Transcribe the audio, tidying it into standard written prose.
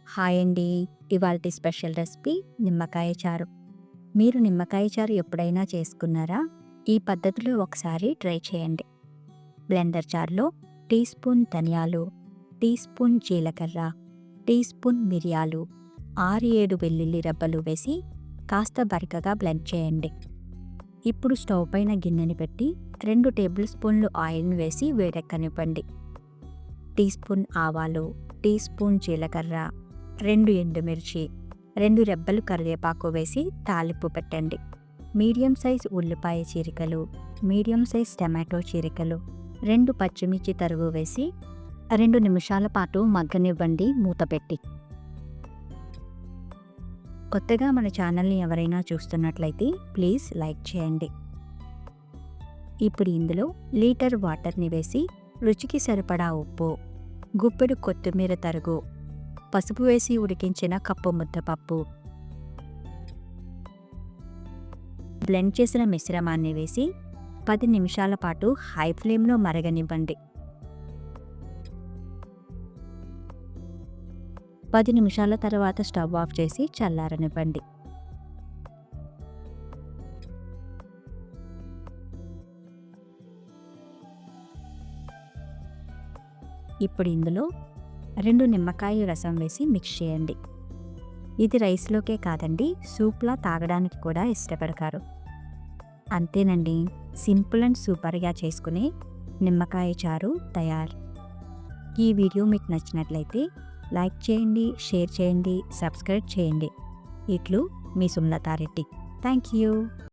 Hi అండి. ఇవాల్టి special recipe నిమ్మకాయ చారు. మీరు నిమ్మకాయ చారు ఎప్పుడైనా చేసుకున్నారా? ఈ పద్ధతిలో ఒకసారి ట్రై చేయండి. బ్లెండర్ జార్‌లో టీ స్పూన్ ధనియాలు, టీ స్పూన్ జీలకర్ర, టీ స్పూన్ మిరియాలు, 6, 7 వెల్లుల్లి రెబ్బలు వేసి కాస్త బరకగా బ్లెండ్ చేయండి. ఇప్పుడు స్టవ్ పైన గిన్నెని పెట్టి 2 టేబుల్ స్పూన్లు ఆయిల్‌ని వేసి వేడెక్కనివ్వండి. టీ స్పూన్ ఆవాలు, టీ స్పూన్ జీలకర్ర, 2 ఎండుమిర్చి, 2 రెబ్బలు కరివేపాకు వేసి తాలింపు పెట్టండి. మీడియం సైజ్ ఉల్లిపాయ చీలికలు, మీడియం సైజ్ టమాటో చీలికలు, 2 పచ్చిమిర్చి తరుగు వేసి 2 నిమిషాల పాటు మగ్గనివ్వండి మూత పెట్టి. కొత్తగా మన ఛానల్ని ఎవరైనా చూస్తున్నట్లయితే ప్లీజ్ లైక్ చేయండి. ఇప్పుడు ఇందులో లీటర్ వాటర్ని వేసి రుచికి సరిపడా ఉప్పు, గుప్పెడు కొత్తిమీర తరుగు, పసుపు వేసి ఉడికించిన కప్పు ముద్దపప్పు, బ్లెండ్ చేసిన మిశ్రమాన్ని వేసి 10 నిమిషాల పాటు హై ఫ్లేమ్లో మరగనివ్వండి. 10 నిమిషాల తర్వాత స్టవ్ ఆఫ్ చేసి చల్లారనివ్వండి. ఇప్పుడు ఇందులో 2 నిమ్మకాయ రసం వేసి మిక్స్ చేయండి. ఇది రైస్లోకే కాదండి, సూప్లా తాగడానికి కూడా ఇష్టపడతారు. అంతేనండి, సింపుల్ అండ్ సూపర్గా చేసుకునే నిమ్మకాయ చారు తయారు. ఈ వీడియో మీకు నచ్చినట్లయితే లైక్ చేయండి, షేర్ చేయండి, సబ్స్క్రైబ్ చేయండి. ఇట్లు మీ సుమలతారెడ్డి. Thank you.